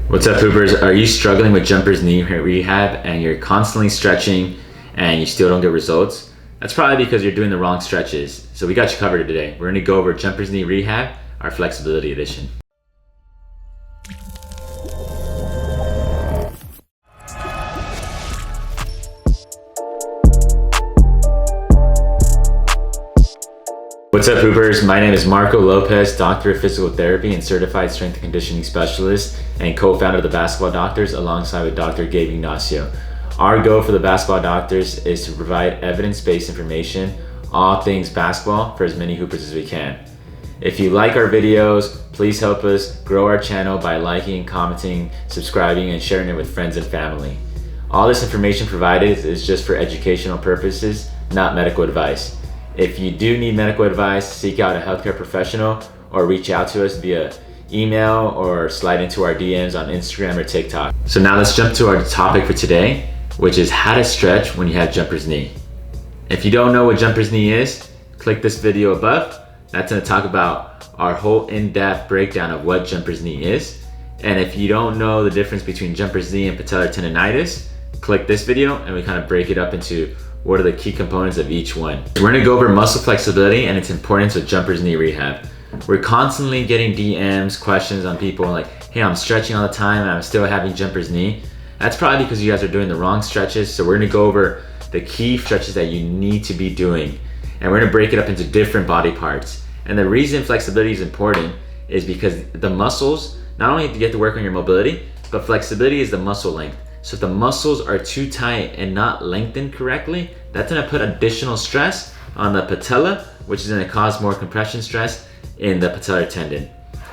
What's up, poopers? Are you struggling with jumper's knee rehab and you're constantly stretching and you still don't get results? That's probably because you're doing the wrong stretches. So we got you covered today. We're gonna go over jumper's knee rehab, our flexibility edition. What's up, poopers? My name is Marco Lopez, doctor of physical therapy and certified strength and conditioning specialist and co-founder of the Basketball Doctors alongside with Dr. Gabe Ignacio. Our goal for the Basketball Doctors is to provide evidence-based information, all things basketball, for as many hoopers as we can. If you like our videos, please help us grow our channel by liking, commenting, subscribing, and sharing it with friends and family. All this information provided is just for educational purposes, not medical advice. If you do need medical advice, seek out a healthcare professional or reach out to us via email or slide into our DMs on Instagram or TikTok. So now let's jump to our topic for today, which is how to stretch when you have jumper's knee. If you don't know what jumper's knee is, click this video above. That's gonna talk about our whole in-depth breakdown of what jumper's knee is. And if you don't know the difference between jumper's knee and patellar tendonitis, click this video and we kind of break it up into what are the key components of each one. We're gonna go over muscle flexibility and its importance with jumper's knee rehab. We're constantly getting DMs, questions on people like, hey, I'm stretching all the time and I'm still having jumper's knee. That's probably because you guys are doing the wrong stretches. So we're gonna go over the key stretches that you need to be doing. And we're gonna break it up into different body parts. And the reason flexibility is important is because the muscles, not only do you get to work on your mobility, but flexibility is the muscle length. So if the muscles are too tight and not lengthened correctly, that's gonna put additional stress on the patella, which is gonna cause more compression stress in the patellar tendon.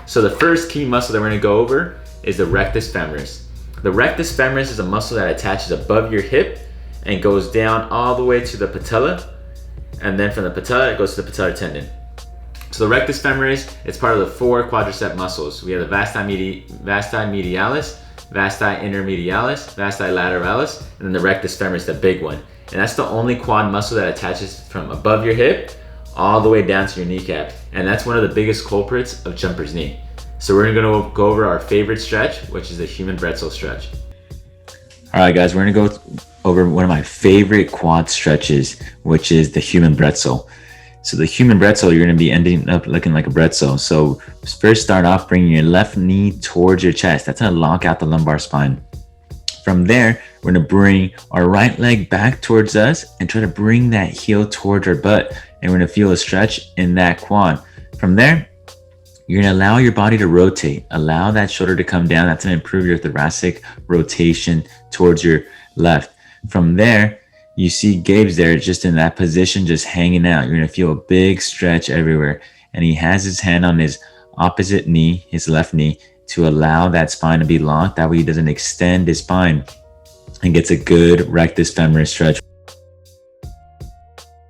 So the first key muscle that we're gonna go over is the rectus femoris. The rectus femoris is a muscle that attaches above your hip and goes down all the way to the patella. And then from the patella, it goes to the patellar tendon. So the rectus femoris is part of the four quadricep muscles. We have the vasti medialis, vasti intermedialis, vasti lateralis, and then the rectus femoris, the big one. And that's the only quad muscle that attaches from above your hip all the way down to your kneecap. And that's one of the biggest culprits of jumper's knee. So we're gonna go over our favorite stretch, which is the human bretzel stretch. All right, guys, we're gonna go over one of my favorite quad stretches, which is the human bretzel. So the human bretzel, you're gonna be ending up looking like a bretzel. So first start off bringing your left knee towards your chest. That's gonna lock out the lumbar spine. From there, we're gonna bring our right leg back towards us and try to bring that heel towards our butt. And we're gonna feel a stretch in that quad. From there, you're gonna allow your body to rotate. Allow that shoulder to come down. That's gonna improve your thoracic rotation towards your left. From there, you see Gabe's there just in that position, just hanging out. You're gonna feel a big stretch everywhere. And he has his hand on his opposite knee, his left knee, to allow that spine to be locked. That way he doesn't extend his spine and gets a good rectus femoris stretch.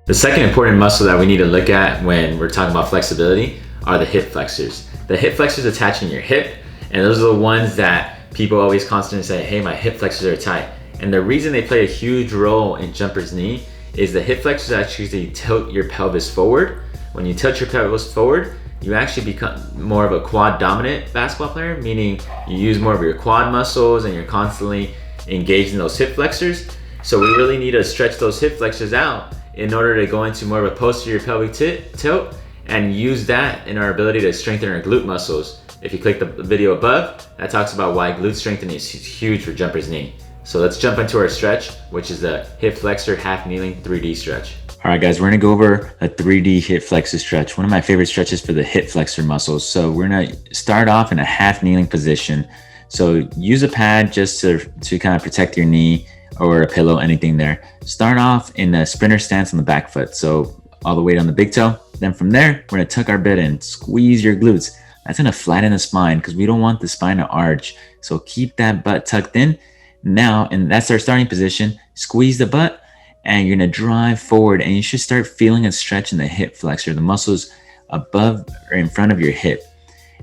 The second important muscle that we need to look at when we're talking about flexibility are the hip flexors. The hip flexors attach in your hip, and those are the ones that people always constantly say, hey, my hip flexors are tight. And the reason they play a huge role in jumper's knee is the hip flexors actually tilt your pelvis forward. When you tilt your pelvis forward, you actually become more of a quad dominant basketball player, meaning you use more of your quad muscles and you're constantly engaged in those hip flexors. So we really need to stretch those hip flexors out in order to go into more of a posterior pelvic tilt and use that in our ability to strengthen our glute muscles. If you click the video above, that talks about why glute strengthening is huge for jumper's knee. So let's jump into our stretch, which is the hip flexor half kneeling 3D stretch. All right, guys, we're gonna go over a 3D hip flexor stretch. One of my favorite stretches for the hip flexor muscles. So we're gonna start off in a half kneeling position. So use a pad just to kind of protect your knee or a pillow, anything there. Start off in a sprinter stance on the back foot. So all the way on the big toe. Then from there, we're gonna tuck our bit in, squeeze your glutes. That's gonna flatten the spine because we don't want the spine to arch. So keep that butt tucked in. Now, and that's our starting position, squeeze the butt and you're gonna drive forward and you should start feeling a stretch in the hip flexor, the muscles above or in front of your hip.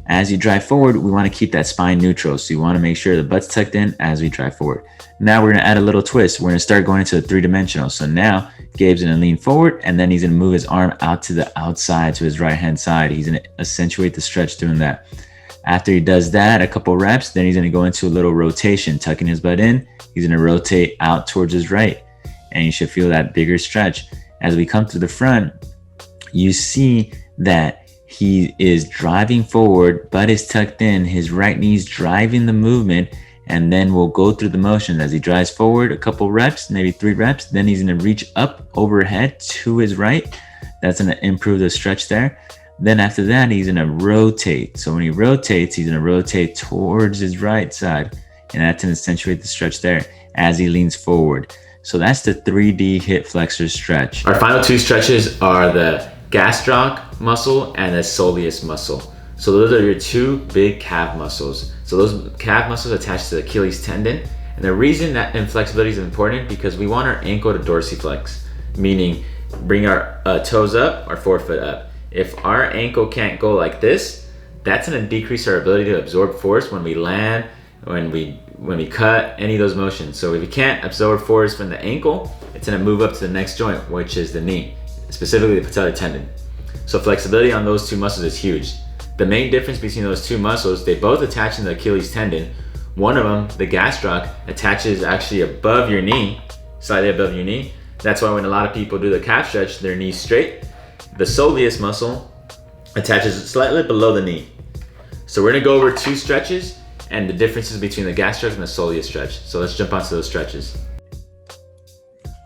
As you drive forward, we wanna keep that spine neutral. So you wanna make sure the butt's tucked in as we drive forward. Now we're gonna add a little twist. We're gonna start going into a three-dimensional. So now Gabe's gonna lean forward and then he's gonna move his arm out to the outside to his right-hand side. He's gonna accentuate the stretch doing that. After he does that, a couple reps, then he's gonna go into a little rotation, tucking his butt in. He's gonna rotate out towards his right, and you should feel that bigger stretch. As we come to the front, you see that he is driving forward, butt is tucked in, his right knee's driving the movement, and then we'll go through the motions as he drives forward, a couple reps, maybe 3 reps, then he's gonna reach up overhead to his right. That's gonna improve the stretch there. Then after that, he's gonna rotate. So when he rotates, he's gonna rotate towards his right side, and that's gonna accentuate the stretch there as he leans forward. So that's the 3D hip flexor stretch. Our final 2 stretches are the gastroc muscle and the soleus muscle. So those are your 2 big calf muscles. So those calf muscles attach to the Achilles tendon. And the reason that inflexibility is important because we want our ankle to dorsiflex, meaning bring our toes up, our forefoot up. If our ankle can't go like this, that's gonna decrease our ability to absorb force when we land, when we cut, any of those motions. So if you can't absorb force from the ankle, it's gonna move up to the next joint, which is the knee, specifically the patellar tendon. So flexibility on those 2 muscles is huge. The main difference between those 2 muscles, they both attach in the Achilles tendon. One of them, the gastroc, attaches actually above your knee, slightly above your knee. That's why when a lot of people do the calf stretch, their knee's straight. The soleus muscle attaches slightly below the knee. So we're gonna go over 2 stretches and the differences between the gastroc and the soleus stretch. So let's jump onto those stretches.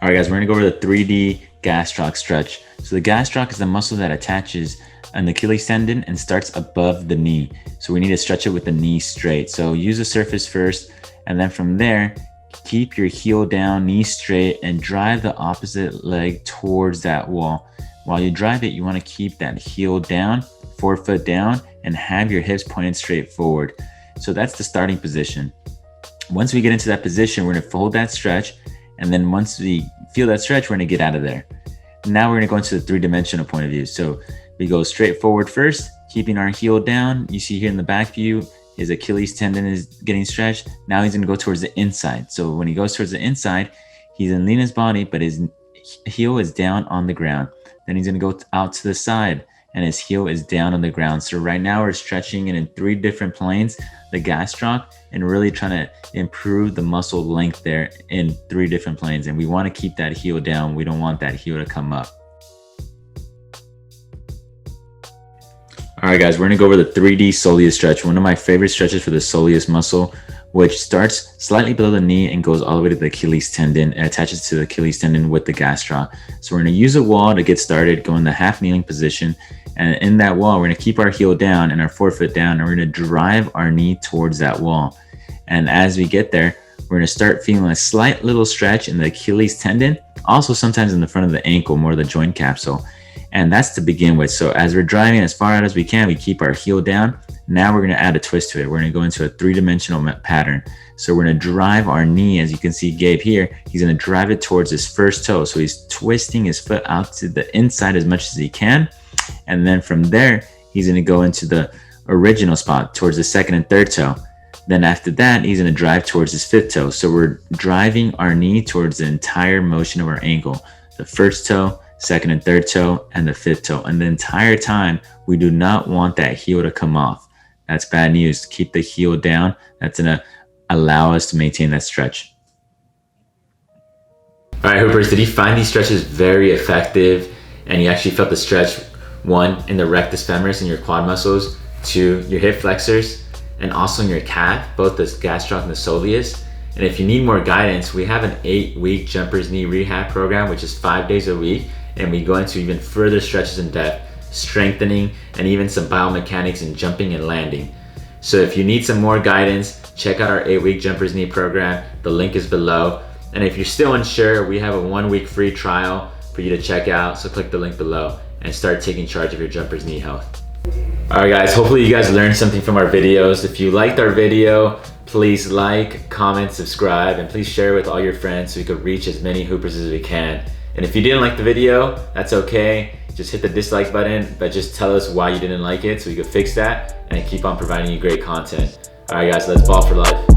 All right guys, we're gonna go over the 3D gastroc stretch. So the gastroc is the muscle that attaches an Achilles tendon and starts above the knee. So we need to stretch it with the knee straight. So use the surface first, and then from there, keep your heel down, knee straight, and drive the opposite leg towards that wall. While you drive it, you want to keep that heel down, forefoot down, and have your hips pointed straight forward. So that's the starting position. Once we get into that position, we're going to fold that stretch, and then once we feel that stretch, we're going to get out of there. Now we're going to go into the 3-dimensional point of view. So we go straight forward first, keeping our heel down. You see here in the back view, his Achilles tendon is getting stretched. Now he's going to go towards the inside. So when he goes towards the inside, he's going to lean his body, but his heel is down on the ground. Then he's gonna go out to the side and his heel is down on the ground. So right now we're stretching it in 3 different planes, the gastroc, and really trying to improve the muscle length there in 3 different planes. And we wanna keep that heel down. We don't want that heel to come up. All right guys, we're gonna go over the 3D soleus stretch. One of my favorite stretches for the soleus muscle, which starts slightly below the knee and goes all the way to the Achilles tendon and attaches to the Achilles tendon with the gastroc. So we're gonna use a wall to get started, go in the half kneeling position. And in that wall, we're gonna keep our heel down and our forefoot down, and we're gonna drive our knee towards that wall. And as we get there, we're gonna start feeling a slight little stretch in the Achilles tendon, also sometimes in the front of the ankle, more of the joint capsule. And that's to begin with. So as we're driving as far out as we can, we keep our heel down. Now we're gonna add a twist to it. We're gonna go into a 3-dimensional pattern. So we're gonna drive our knee, as you can see Gabe here, he's gonna drive it towards his first toe. So he's twisting his foot out to the inside as much as he can. And then from there, he's gonna go into the original spot towards the 2nd and 3rd toe. Then after that, he's gonna drive towards his 5th toe. So we're driving our knee towards the entire motion of our ankle. The 1st toe, 2nd and 3rd toe, and the 5th toe. And the entire time, we do not want that heel to come off. That's bad news. Keep the heel down. That's gonna allow us to maintain that stretch. All right, Hoopers, did you find these stretches very effective and you actually felt the stretch, 1, in the rectus femoris and your quad muscles, 2, your hip flexors, and also in your calf, both the gastroc and the soleus? And if you need more guidance, we have an 8-week jumper's knee rehab program, which is 5 days a week. And we go into even further stretches in depth, strengthening, and even some biomechanics in jumping and landing. So if you need some more guidance, check out our 8-week jumper's knee program. The link is below. And if you're still unsure, we have a 1-week free trial for you to check out. So click the link below and start taking charge of your jumper's knee health. All right guys, hopefully you guys learned something from our videos. If you liked our video, please like, comment, subscribe, and please share with all your friends so we could reach as many hoopers as we can. And if you didn't like the video, that's okay. Just hit the dislike button, but just tell us why you didn't like it so we could fix that and keep on providing you great content. All right guys, let's ball for life.